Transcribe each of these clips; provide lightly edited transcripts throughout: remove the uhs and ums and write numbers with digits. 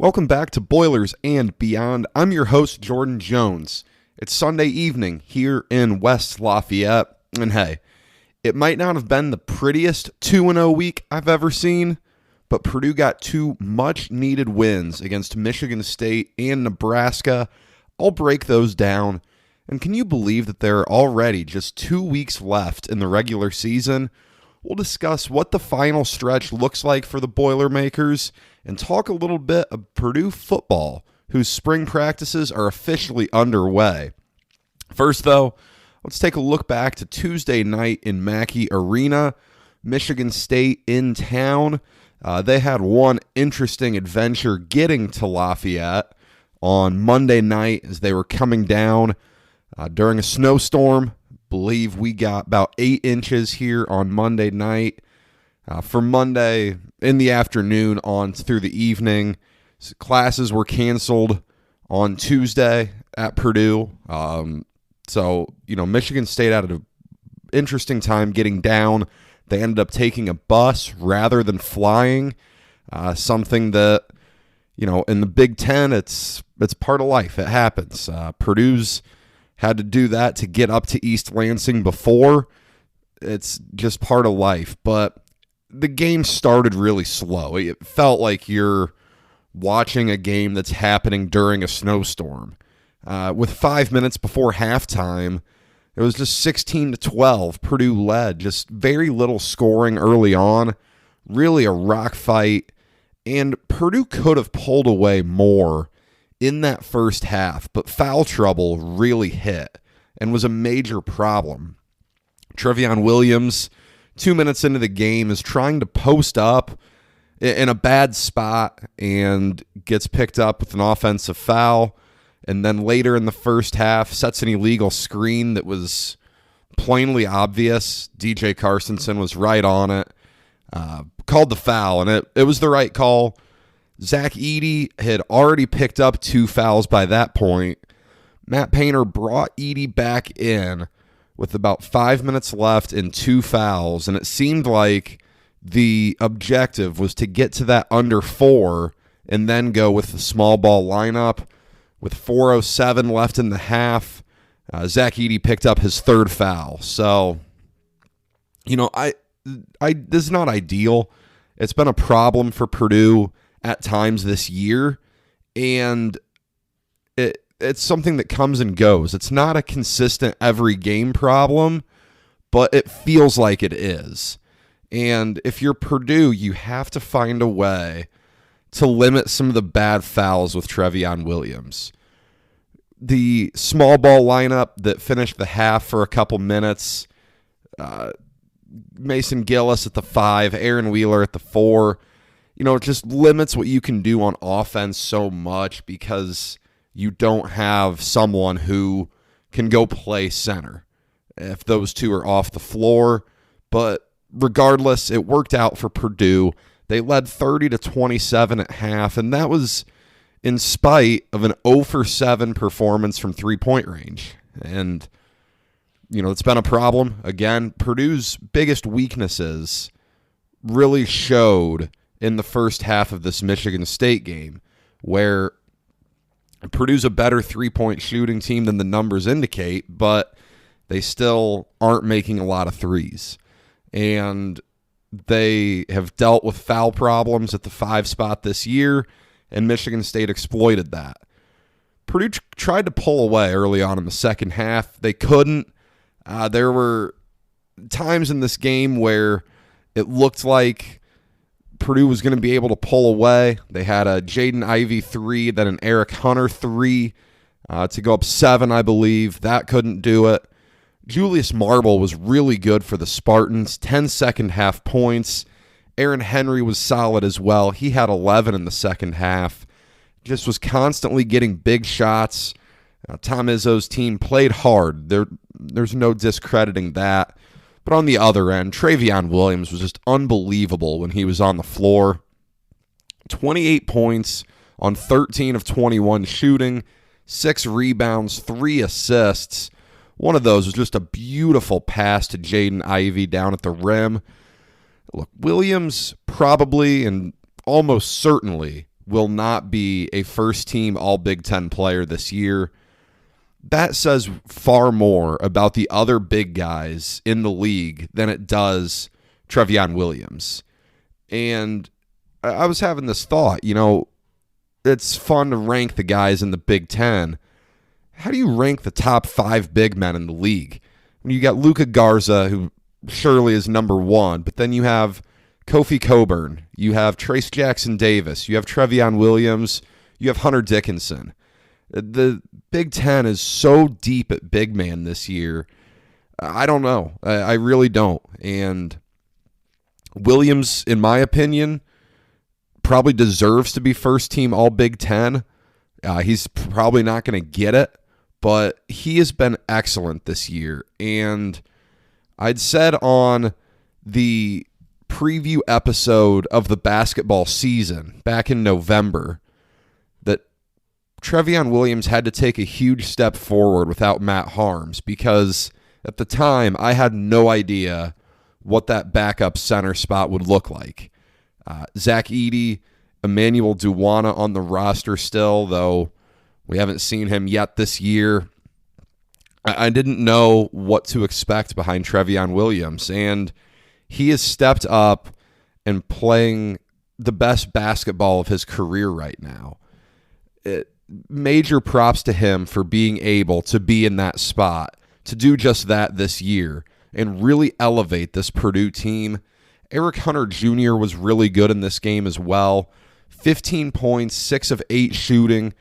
Welcome back to Boilers and Beyond. I'm your host, Jordan Jones. It's Sunday evening here in West Lafayette, and hey, it might not have been the prettiest 2-0 week I've ever seen, but Purdue got two much-needed wins against Michigan State and Nebraska. I'll break those down, and can you believe that there are already just 2 weeks left in the regular season? We'll discuss what the final stretch looks like for the Boilermakers and talk a little bit of Purdue football, whose spring practices are officially underway. First, though, let's take a look back to Tuesday night in Mackey Arena. Michigan State in town. They had one interesting adventure getting to Lafayette on Monday night as they were coming down during a snowstorm. Believe we got about 8 inches here on Monday night. From Monday in the afternoon on through the evening, classes were canceled on Tuesday at Purdue. Michigan State had an interesting time getting down. They ended up taking a bus rather than flying, something that, in the Big Ten, it's part of life. It happens. Purdue's had to do that to get up to East Lansing before. It's just part of life. But the game started really slow. It felt like you're watching a game that's happening during a snowstorm. With 5 minutes before halftime, it was just 16-12. Purdue led. Just very little scoring early on. Really a rock fight. And Purdue could have pulled away more in that first half, but foul trouble really hit and was a major problem. Trevion Williams, 2 minutes into the game, is trying to post up in a bad spot and gets picked up with an offensive foul. And then later in the first half, sets an illegal screen that was plainly obvious. DJ Carstensen was right on it. Called the foul, and it was the right call. Zach Edey had already picked up 2 fouls by that point. Matt Painter brought Edey back in with about 5 minutes left and 2 fouls, and it seemed like the objective was to get to that under 4 and then go with the small ball lineup. With 4:07 left in the half, Zach Edey picked up his 3rd foul. So, this is not ideal. It's been a problem for Purdue at times this year, and it's something that comes and goes. It's not a consistent every game problem, but it feels like it is. And if you're Purdue, you have to find a way to limit some of the bad fouls with Trevion Williams. The small ball lineup that finished the half for a couple minutes, Mason Gillis at the 5, Aaron Wheeler at the 4, it just limits what you can do on offense so much because you don't have someone who can go play center if those two are off the floor. But regardless, it worked out for Purdue. They led 30-27 at half, and that was in spite of an 0-for-7 performance from three-point range. And, it's been a problem. Again, Purdue's biggest weaknesses really showed in the first half of this Michigan State game, where Purdue's a better three-point shooting team than the numbers indicate, but they still aren't making a lot of threes. And they have dealt with foul problems at the 5 spot this year, and Michigan State exploited that. Purdue tried to pull away early on in the second half. They couldn't. There were times in this game where it looked like Purdue was going to be able to pull away. They had a Jaden Ivey 3, then an Eric Hunter 3 to go up 7, I believe. That couldn't do it. Julius Marble was really good for the Spartans, 10 second half points. Aaron Henry was solid as well. He had 11 in the second half. Just was constantly getting big shots. Tom Izzo's team played hard. There's no discrediting that. But on the other end, Trevion Williams was just unbelievable when he was on the floor. 28 points on 13 of 21 shooting, 6 rebounds, 3 assists. One of those was just a beautiful pass to Jaden Ivey down at the rim. Look, Williams probably and almost certainly will not be a first-team All-Big Ten player this year. That says far more about the other big guys in the league than it does Trevion Williams. And I was having this thought, it's fun to rank the guys in the Big Ten. How do you rank the top 5 big men in the league? When you got Luka Garza, who surely is number 1, but then you have Kofi Coburn, you have Trace Jackson Davis, you have Trevion Williams, you have Hunter Dickinson. The Big Ten is so deep at big man this year. I don't know. I really don't. And Williams, in my opinion, probably deserves to be first team All Big Ten. He's probably not going to get it, but he has been excellent this year. And I'd said on the preview episode of the basketball season back in November that Trevion Williams had to take a huge step forward without Matt Harms, because at the time I had no idea what that backup center spot would look like. Zach Edey, Emmanuel Duwana on the roster still, though we haven't seen him yet this year. I didn't know what to expect behind Trevion Williams, and he has stepped up and playing the best basketball of his career right now. Major props to him for being able to be in that spot, to do just that this year, and really elevate this Purdue team. Eric Hunter Jr. was really good in this game as well. 15 points, 6 of 8 shooting,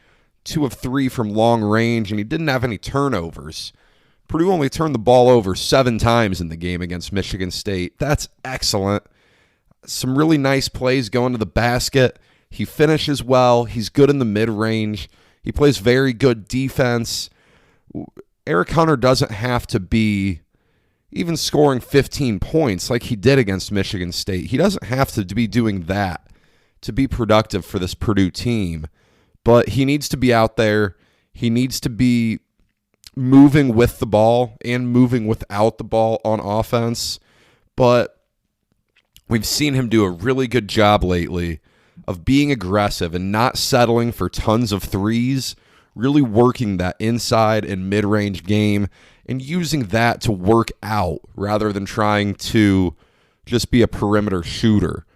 2 of 3 from long range, and he didn't have any turnovers. Purdue only turned the ball over 7 times in the game against Michigan State. That's excellent. Some really nice plays going to the basket. He finishes well. He's good in the mid-range. He plays very good defense. Eric Hunter doesn't have to be even scoring 15 points like he did against Michigan State. He doesn't have to be doing that to be productive for this Purdue team. But he needs to be out there. He needs to be moving with the ball and moving without the ball on offense. But we've seen him do a really good job lately of being aggressive and not settling for tons of threes, really working that inside and mid-range game and using that to work out rather than trying to just be a perimeter shooter.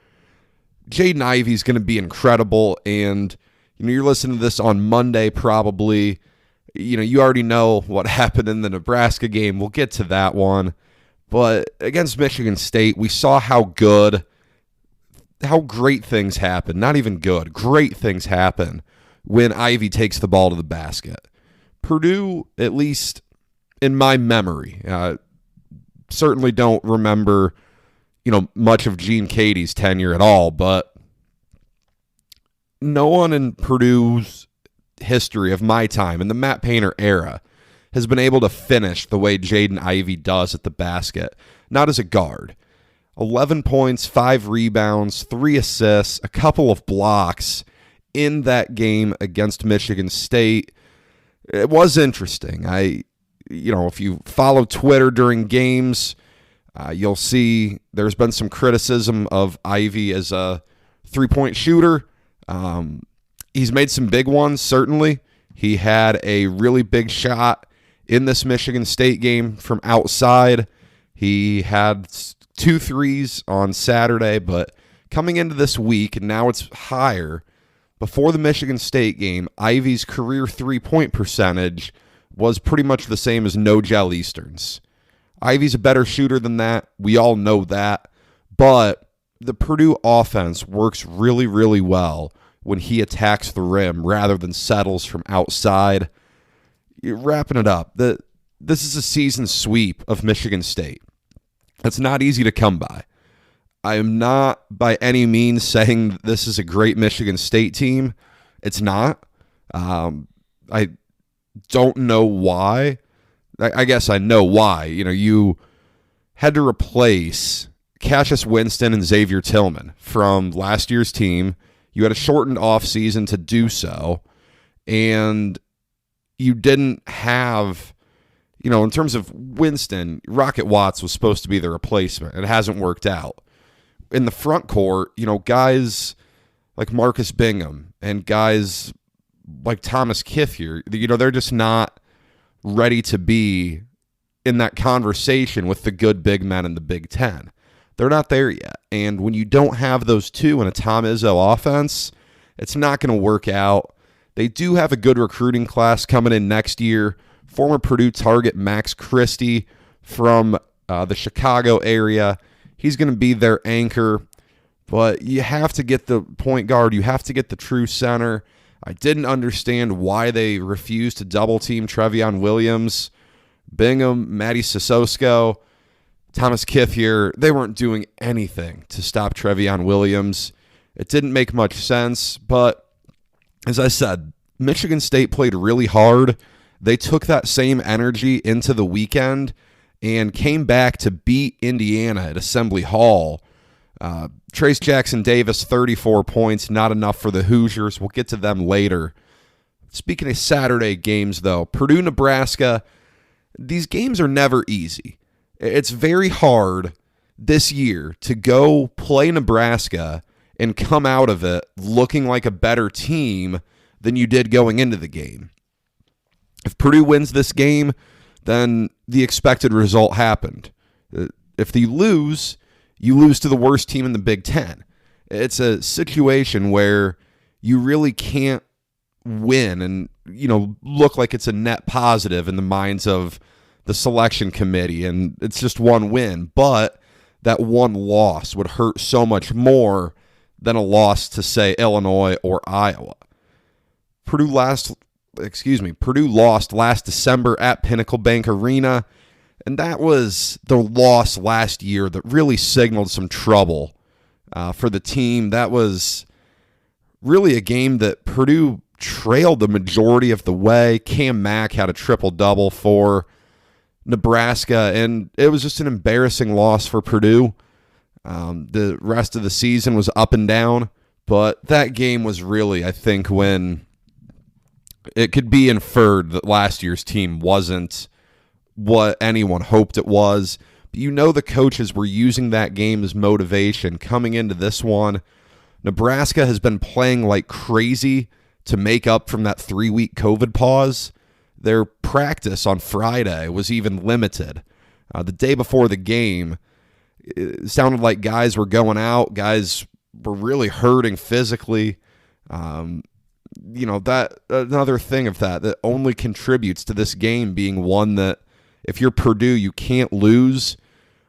Jaden Ivey's going to be incredible, and you're listening to this on Monday probably. You already know what happened in the Nebraska game. We'll get to that one. But against Michigan State, we saw how great things happen. Not even good. Great things happen when Ivey takes the ball to the basket. Purdue, at least in my memory, certainly don't remember, much of Gene Katie's tenure at all, but no one in Purdue's history of my time, in the Matt Painter era, has been able to finish the way Jaden Ivey does at the basket, not as a guard. 11 points, 5 rebounds, 3 assists, a couple of blocks in that game against Michigan State. It was interesting. If you follow Twitter during games, you'll see there's been some criticism of Ivey as a three-point shooter. He's made some big ones, certainly. He had a really big shot in this Michigan State game from outside. He had 2 threes on Saturday, but coming into this week, and now it's higher, before the Michigan State game, Ivey's career three-point percentage was pretty much the same as No-Gel Eastern's. Ivey's a better shooter than that. We all know that. But the Purdue offense works really, really well when he attacks the rim rather than settles from outside. Wrapping it up, this is a season sweep of Michigan State. That's not easy to come by. I am not by any means saying this is a great Michigan State team. It's not. I don't know why. I guess I know why. You had to replace Cassius Winston and Xavier Tillman from last year's team. You had a shortened offseason to do so, and you didn't have, in terms of Winston, Rocket Watts was supposed to be the replacement. It hasn't worked out. In the front court, guys like Marcus Bingham and guys like Thomas Kithier, they're just not ready to be in that conversation with the good big men in the Big Ten. They're not there yet. And when you don't have those two in a Tom Izzo offense, it's not going to work out. They do have a good recruiting class coming in next year. Former Purdue target Max Christie from the Chicago area. He's going to be their anchor. But you have to get the point guard. You have to get the true center. I didn't understand why they refused to double-team Trevion Williams. Bingham, Matty Sissoko, Thomas Kithier, they weren't doing anything to stop Trevion Williams. It didn't make much sense, but as I said, Michigan State played really hard. They took that same energy into the weekend and came back to beat Indiana at Assembly Hall. Trace Jackson Davis, 34 points, not enough for the Hoosiers. We'll get to them later. Speaking of Saturday games, though, Purdue, Nebraska, these games are never easy. It's very hard this year to go play Nebraska and come out of it looking like a better team than you did going into the game. If Purdue wins this game, then the expected result happened. If they lose, you lose to the worst team in the Big Ten. It's a situation where you really can't win and, look like it's a net positive in the minds of the selection committee, and it's just one win. But that one loss would hurt so much more than a loss to, say, Illinois or Iowa. Purdue lost last December at Pinnacle Bank Arena, and that was the loss last year that really signaled some trouble for the team. That was really a game that Purdue trailed the majority of the way. Cam Mack had a triple-double for Nebraska, and it was just an embarrassing loss for Purdue. The rest of the season was up and down, but that game was really, I think, when it could be inferred that last year's team wasn't what anyone hoped it was. But the coaches were using that game as motivation coming into this one. Nebraska has been playing like crazy to make up from that 3-week COVID pause. Their practice on Friday was even limited. The day before the game, it sounded like guys were going out. Guys were really hurting physically. That another thing of that only contributes to this game being one that if you're Purdue, you can't lose.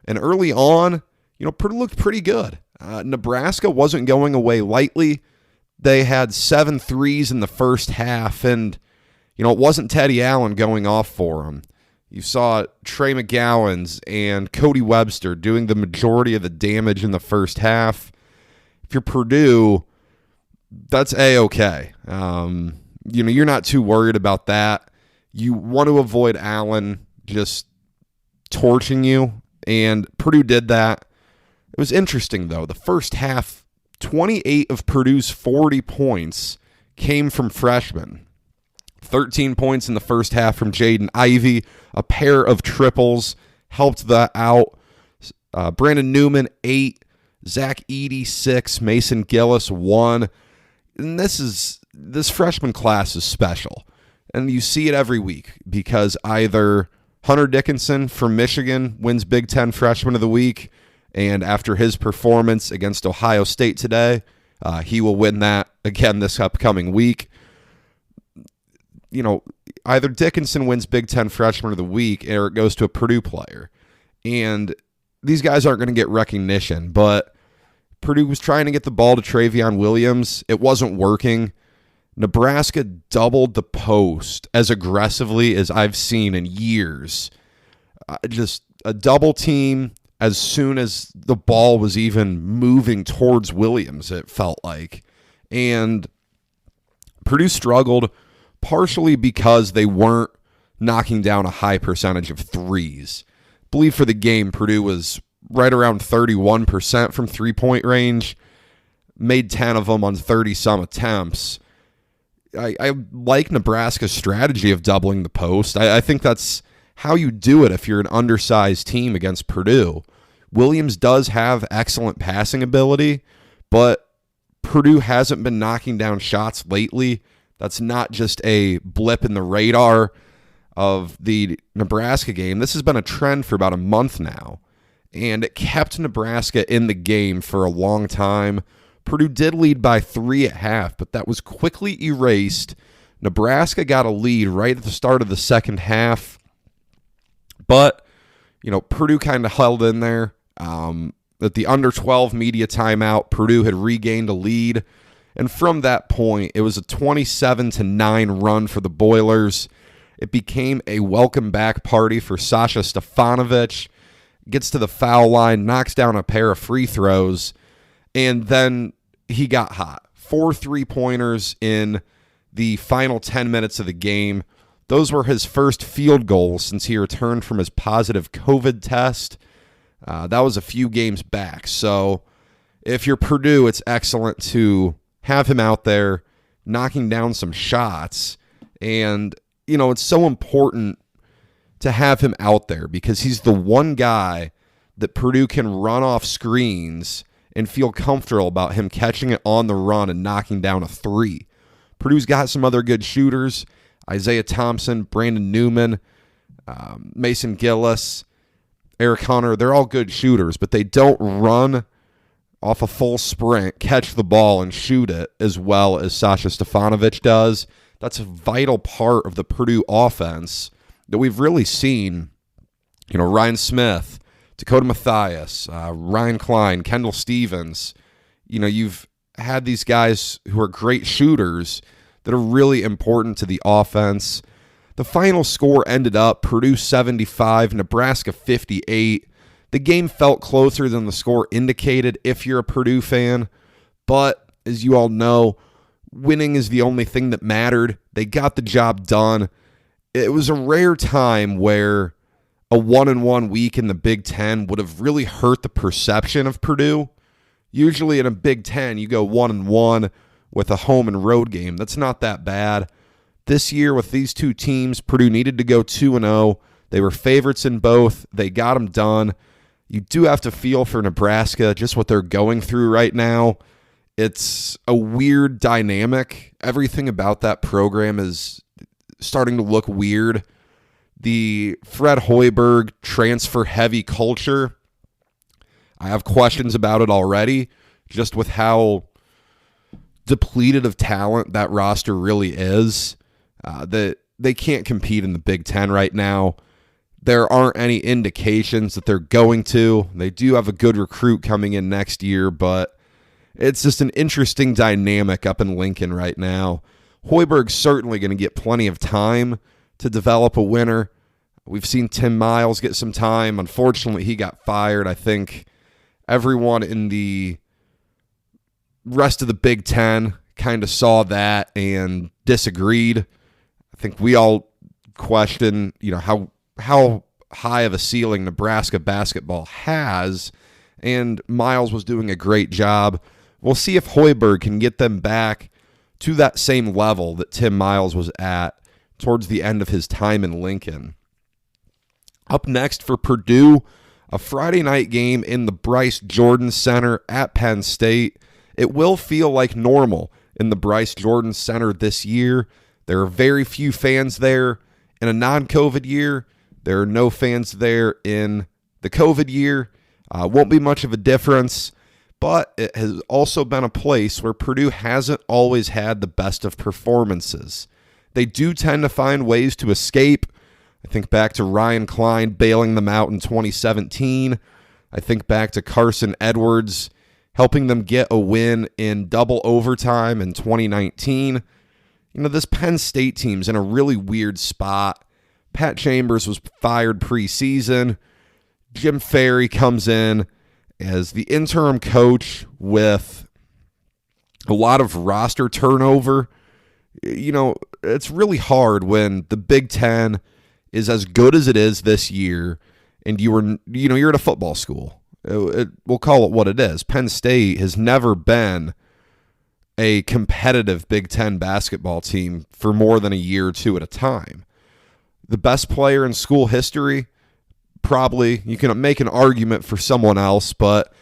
And early on, Purdue looked pretty good. Nebraska wasn't going away lightly. They had 7 threes in the first half, and it wasn't Teddy Allen going off for them. You saw Trey McGowan's and Cody Webster doing the majority of the damage in the first half. If you're Purdue, that's A-okay. You're not too worried about that. You want to avoid Allen just torching you, and Purdue did that. It was interesting, though. The first half, 28 of Purdue's 40 points came from freshmen. 13 points in the first half from Jaden Ivey. A pair of triples helped that out. Brandon Newman, 8. Zach Edey, 6. Mason Gillis, 1. And this freshman class is special. And you see it every week because either Hunter Dickinson from Michigan wins Big Ten Freshman of the Week, and after his performance against Ohio State today, he will win that again this upcoming week. Either Dickinson wins Big Ten Freshman of the Week or it goes to a Purdue player. And these guys aren't going to get recognition, but Purdue was trying to get the ball to Trevion Williams. It wasn't working. Nebraska doubled the post as aggressively as I've seen in years. Just a double team as soon as the ball was even moving towards Williams, it felt like. And Purdue struggled partially because they weren't knocking down a high percentage of threes. I believe for the game, Purdue was right around 31% from three-point range, made 10 of them on 30-some attempts. I like Nebraska's strategy of doubling the post. I think that's how you do it if you're an undersized team against Purdue. Williams does have excellent passing ability, but Purdue hasn't been knocking down shots lately. That's not just a blip in the radar of the Nebraska game. This has been a trend for about a month now, and it kept Nebraska in the game for a long time. Purdue did lead by 3 at half, but that was quickly erased. Nebraska got a lead right at the start of the second half, but Purdue kind of held in there. At the under 12 media timeout, Purdue had regained a lead, and from that point, it was a 27-9 run for the Boilers. It became a welcome back party for Sasha Stefanovic. Gets to the foul line, knocks down a pair of free throws, and then he got hot. 4 3-pointers in the final 10 minutes of the game. Those were his first field goals since he returned from his positive COVID test. That was a few games back. So if you're Purdue, it's excellent to have him out there knocking down some shots. And, it's so important to have him out there because he's the one guy that Purdue can run off screens and feel comfortable about him catching it on the run and knocking down a three. Purdue's got some other good shooters. Isaiah Thompson, Brandon Newman, Mason Gillis, Eric Hunter, they're all good shooters, but they don't run off a full sprint, catch the ball, and shoot it as well as Sasha Stefanovic does. That's a vital part of the Purdue offense that we've really seen. Ryan Smith, Dakota Mathias, Ryan Klein, Kendall Stevens. You've had these guys who are great shooters that are really important to the offense. The final score ended up Purdue 75, Nebraska 58. The game felt closer than the score indicated if you're a Purdue fan, but as you all know, winning is the only thing that mattered. They got the job done. It was a rare time where a 1-1 week in the Big Ten would have really hurt the perception of Purdue. Usually in a Big Ten, you go 1-1 with a home and road game. That's not that bad. This year with these two teams, Purdue needed to go 2-0. They were favorites in both. They got them done. You do have to feel for Nebraska, just what they're going through right now. It's a weird dynamic. Everything about that program is starting to look weird. The Fred Hoiberg transfer-heavy culture, I have questions about it already, just with how depleted of talent that roster really is. That they can't compete in the Big Ten right now. There aren't any indications that they're going to. They do have a good recruit coming in next year, but it's just an interesting dynamic up in Lincoln right now. Hoiberg's certainly going to get plenty of time to develop a winner. We've seen Tim Miles get some time. Unfortunately, he got fired. I think everyone in the rest of the Big Ten kind of saw that and disagreed. I think we all question, how high of a ceiling Nebraska basketball has, and Miles was doing a great job. We'll see if Hoiberg can get them back to that same level that Tim Miles was at towards the end of his time in Lincoln. Up next for Purdue, a Friday night game in the Bryce Jordan Center at Penn State. It will feel like normal in the Bryce Jordan Center this year. There are very few fans there in a non-COVID year. There are no fans there in the COVID year. Won't be much of a difference, but it has also been a place where Purdue hasn't always had the best of performances. They do tend to find ways to escape. I think back to Ryan Klein bailing them out in 2017. I think back to Carson Edwards helping them get a win in double overtime in 2019. This Penn State team's in a really weird spot. Pat Chambers was fired preseason. Jim Ferry comes in as the interim coach with a lot of roster turnover. It's really hard when the Big Ten is as good as it is this year and you're at a football school. We'll call it what it is. Penn State has never been a competitive Big Ten basketball team for more than a year or two at a time. The best player in school history, probably, you can make an argument for someone else, but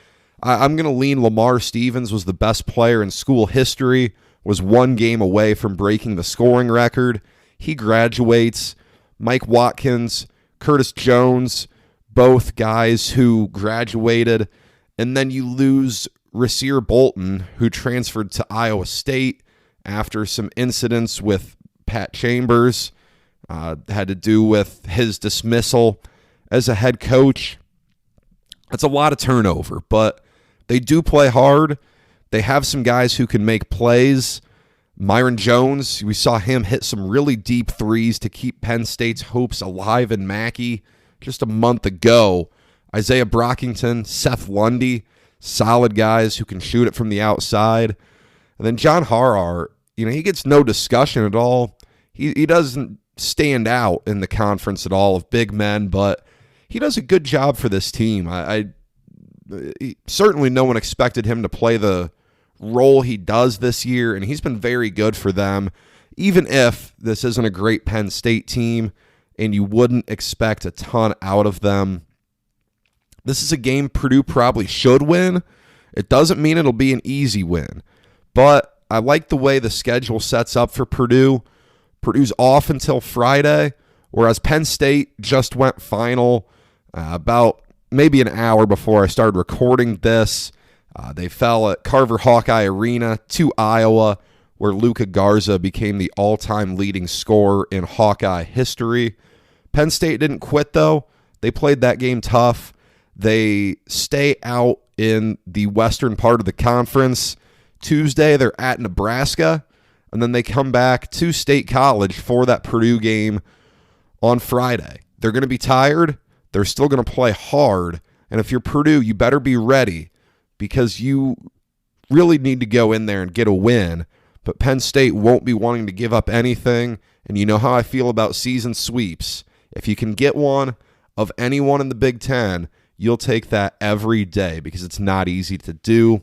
I'm going to lean Lamar Stevens was the best player in school history, was one game away from breaking the scoring record. He graduates. Mike Watkins, Curtis Jones, both guys who graduated. And then you lose Rasir Bolton, who transferred to Iowa State after some incidents with Pat Chambers. Had to do with his dismissal as a head coach. That's a lot of turnover, but they do play hard. They have some guys who can make plays. Myron Jones, we saw him hit some really deep threes to keep Penn State's hopes alive in Mackey just a month ago. Isaiah Brockington, Seth Lundy, solid guys who can shoot it from the outside. And then John Harrar, he gets no discussion at all. He doesn't stand out in the conference at all of big men, but he does a good job for this team. Certainly no one expected him to play the role he does this year, and he's been very good for them, even if this isn't a great Penn State team and you wouldn't expect a ton out of them. This is a game Purdue probably should win. It doesn't mean it'll be an easy win, but I like the way the schedule sets up for Purdue. Purdue's off until Friday, whereas Penn State just went final about maybe an hour before I started recording this. They fell at Carver Hawkeye Arena to Iowa, where Luka Garza became the all-time leading scorer in Hawkeye history. Penn State didn't quit, though. They played that game tough. They stay out in the western part of the conference. Tuesday, they're at Nebraska, and then they come back to State College for that Purdue game on Friday. They're going to be tired. They're still going to play hard. And if you're Purdue, you better be ready because you really need to go in there and get a win. But Penn State won't be wanting to give up anything. And you know how I feel about season sweeps. If you can get one of anyone in the Big Ten, you'll take that every day because it's not easy to do.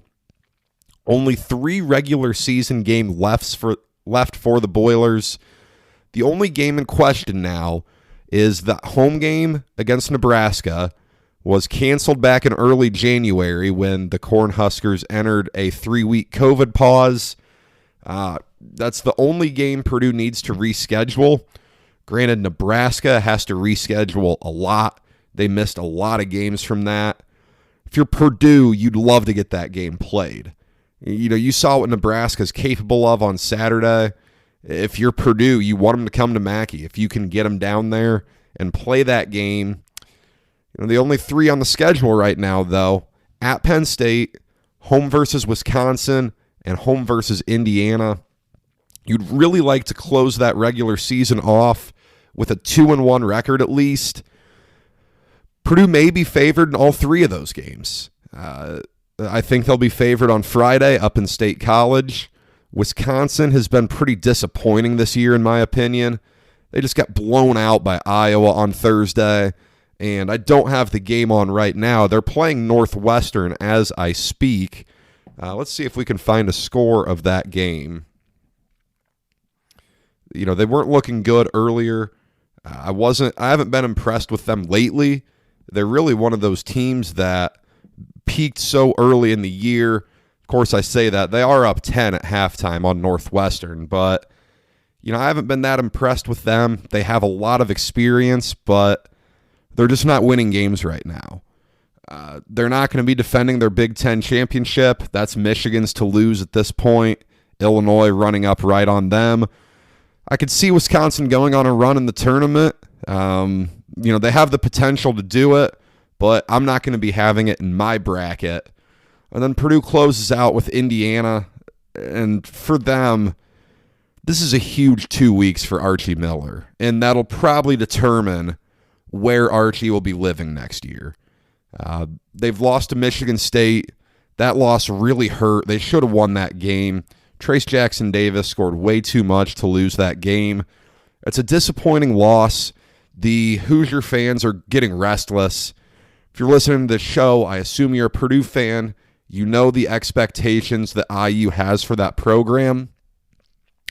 Only 3 regular season games left for the Boilers. The only game in question now is that home game against Nebraska was canceled back in early January when the Cornhuskers entered a 3-week COVID pause. That's the only game Purdue needs to reschedule. Granted, Nebraska has to reschedule a lot. They missed a lot of games from that. If you're Purdue, you'd love to get that game played. You saw what Nebraska's capable of on Saturday. If you're Purdue, you want them to come to Mackey. If you can get them down there and play that game. The only 3 on the schedule right now, though, at Penn State, home versus Wisconsin, and home versus Indiana. You'd really like to close that regular season off with a 2-1 record at least. Purdue may be favored in all 3 of those games. I think they'll be favored on Friday up in State College. Wisconsin has been pretty disappointing this year, in my opinion. They just got blown out by Iowa on Thursday, and I don't have the game on right now. They're playing Northwestern as I speak. Let's see if we can find a score of that game. They weren't looking good earlier. I haven't been impressed with them lately. They're really one of those teams that peaked so early in the year. Of course, I say that. They are up 10 at halftime on Northwestern, but I haven't been that impressed with them. They have a lot of experience, but they're just not winning games right now. They're not going to be defending their Big Ten championship. That's Michigan's to lose at this point. Illinois running up right on them. I could see Wisconsin going on a run in the tournament. They have the potential to do it, but I'm not going to be having it in my bracket. And then Purdue closes out with Indiana, and for them, this is a huge 2 weeks for Archie Miller, and that'll probably determine where Archie will be living next year. They've lost to Michigan State. That loss really hurt. They should have won that game. Trace Jackson Davis scored way too much to lose that game. It's a disappointing loss. The Hoosier fans are getting restless. If you're listening to this show, I assume you're a Purdue fan. You know the expectations that IU has for that program.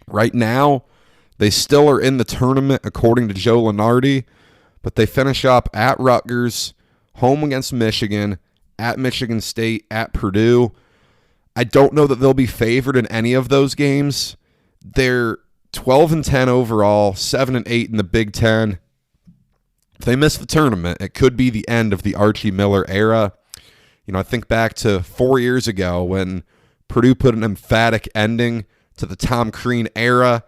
Right now, they still are in the tournament according to Joe Lunardi, but they finish up at Rutgers, home against Michigan, at Michigan State, at Purdue. I don't know that they'll be favored in any of those games. They're 12-10 overall, 7-8 in the Big Ten. If they miss the tournament, it could be the end of the Archie Miller era. I think back to 4 years ago when Purdue put an emphatic ending to the Tom Crean era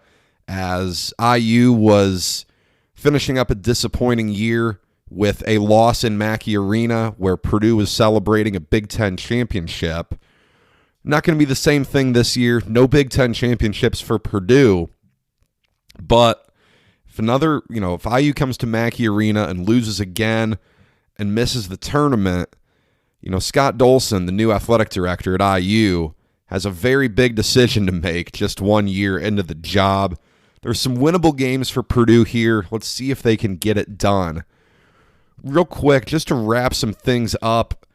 as IU was finishing up a disappointing year with a loss in Mackey Arena where Purdue was celebrating a Big Ten championship. Not going to be the same thing this year. No Big Ten championships for Purdue. But if if IU comes to Mackey Arena and loses again and misses the tournament, Scott Dolson, the new athletic director at IU, has a very big decision to make just 1 year into the job. There's some winnable games for Purdue here. Let's see if they can get it done. Real quick, just to wrap some things up,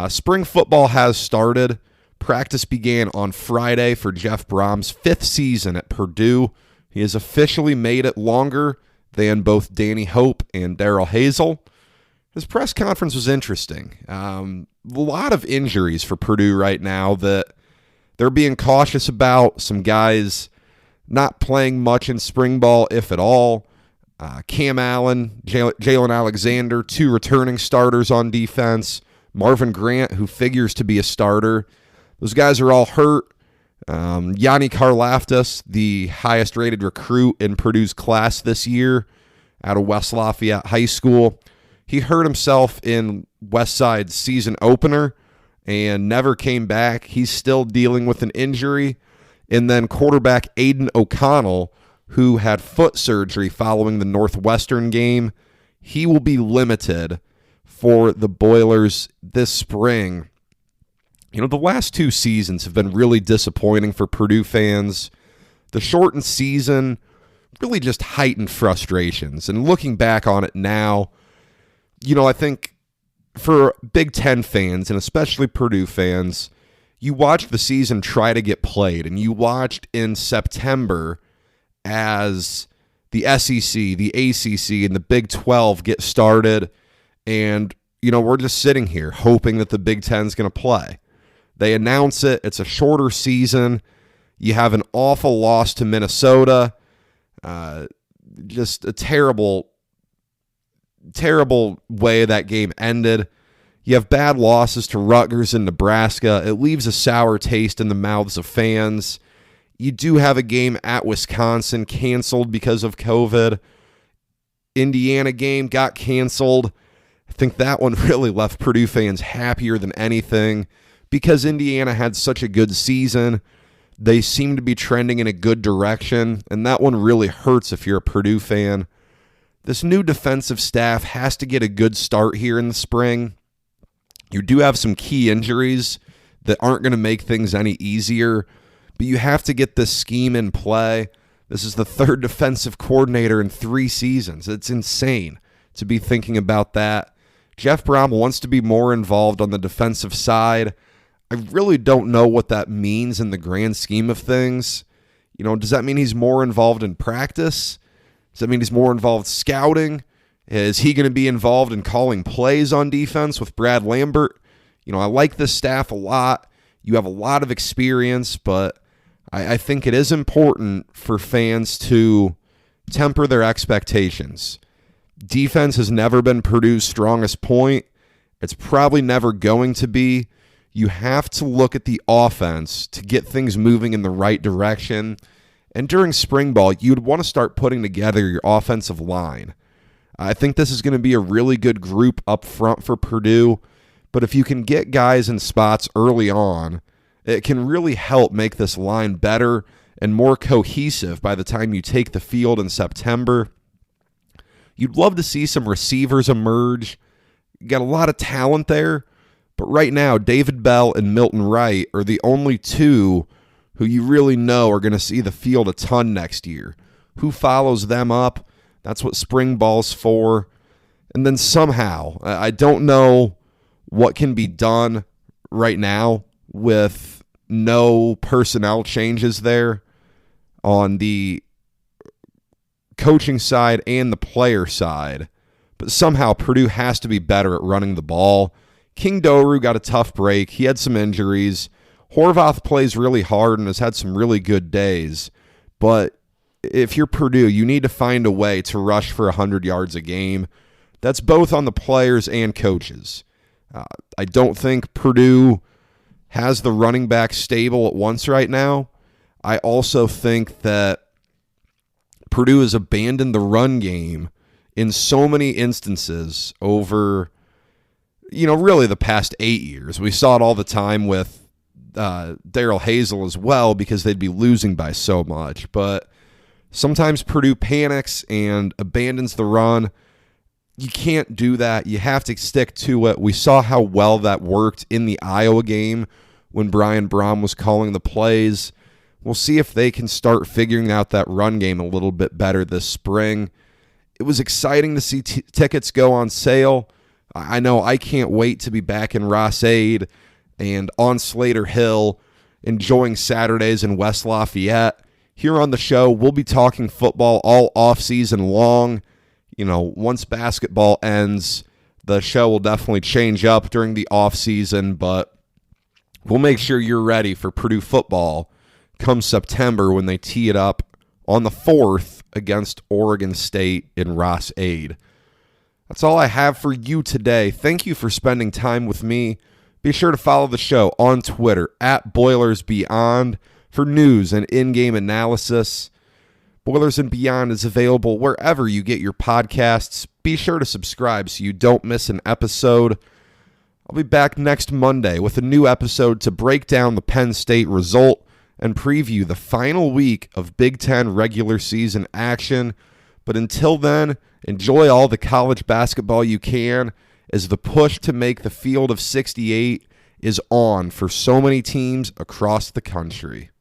spring football has started. Practice began on Friday for Jeff Brom's 5th season at Purdue. He has officially made it longer than both Danny Hope and Darrell Hazel. His press conference was interesting. A lot of injuries for Purdue right now that they're being cautious about. Some guys not playing much in spring ball, if at all. Cam Allen, Jalen Alexander, 2 returning starters on defense. Marvin Grant, who figures to be a starter. Those guys are all hurt. Yanni Karlaftis, the highest-rated recruit in Purdue's class this year out of West Lafayette High School. He hurt himself in Westside's season opener and never came back. He's still dealing with an injury. And then quarterback Aiden O'Connell, who had foot surgery following the Northwestern game, he will be limited for the Boilers this spring. The last 2 seasons have been really disappointing for Purdue fans. The shortened season really just heightened frustrations. And looking back on it now, I think for Big Ten fans, and especially Purdue fans, you watched the season try to get played, and you watched in September as the SEC, the ACC, and the Big 12 get started, and, we're just sitting here hoping that the Big Ten's going to play. They announce it. It's a shorter season. You have an awful loss to Minnesota. Just a terrible way that game ended. You have bad losses to Rutgers and Nebraska. It leaves a sour taste in the mouths of fans. You do have a game at Wisconsin canceled because of COVID. Indiana game got canceled. I think that one really left Purdue fans happier than anything because Indiana had such a good season. They seem to be trending in a good direction, and that one really hurts if you're a Purdue fan. This new defensive staff has to get a good start here in the spring. You do have some key injuries that aren't going to make things any easier, but you have to get this scheme in play. This is the 3rd defensive coordinator in 3 seasons. It's insane to be thinking about that. Jeff Brom wants to be more involved on the defensive side. I really don't know what that means in the grand scheme of things. Does that mean he's more involved in practice? Does that mean he's more involved scouting? Is he going to be involved in calling plays on defense with Brad Lambert? I like this staff a lot. You have a lot of experience, but I think it is important for fans to temper their expectations. Defense has never been Purdue's strongest point. It's probably never going to be. You have to look at the offense to get things moving in the right direction. And during spring ball, you'd want to start putting together your offensive line. I think this is going to be a really good group up front for Purdue. But if you can get guys in spots early on, it can really help make this line better and more cohesive by the time you take the field in September. You'd love to see some receivers emerge. You got a lot of talent there. But right now, David Bell and Milton Wright are the only 2 who you really know are going to see the field a ton next year. Who follows them up? That's what spring ball's for. And then somehow, I don't know what can be done right now with no personnel changes there on the coaching side and the player side. But somehow Purdue has to be better at running the ball. King Doru got a tough break. He had some injuries. Horvath plays really hard and has had some really good days. But if you're Purdue, you need to find a way to rush for 100 yards a game. That's both on the players and coaches. I don't think Purdue has the running back stable at once right now. I also think that Purdue has abandoned the run game in so many instances over, really the past 8 years. We saw it all the time with Darrell Hazel as well because they'd be losing by so much. But sometimes Purdue panics and abandons the run. You can't do that. You have to stick to it. We saw how well that worked in the Iowa game when Brian Brom was calling the plays. We'll see if they can start figuring out that run game a little bit better this spring. It was exciting to see tickets go on sale. I know I can't wait to be back in Ross-Ade and on Slater Hill, enjoying Saturdays in West Lafayette. Here on the show, we'll be talking football all off-season long. Once basketball ends, the show will definitely change up during the off-season, but we'll make sure you're ready for Purdue football come September when they tee it up on the 4th against Oregon State in Ross-Ade. That's all I have for you today. Thank you for spending time with me. Be sure to follow the show on Twitter @BoilersBeyond for news and in-game analysis. Boilers and Beyond is available wherever you get your podcasts. Be sure to subscribe so you don't miss an episode. I'll be back next Monday with a new episode to break down the Penn State result and preview the final week of Big Ten regular season action. But until then, enjoy all the college basketball you can as the push to make the field of 68 is on for so many teams across the country.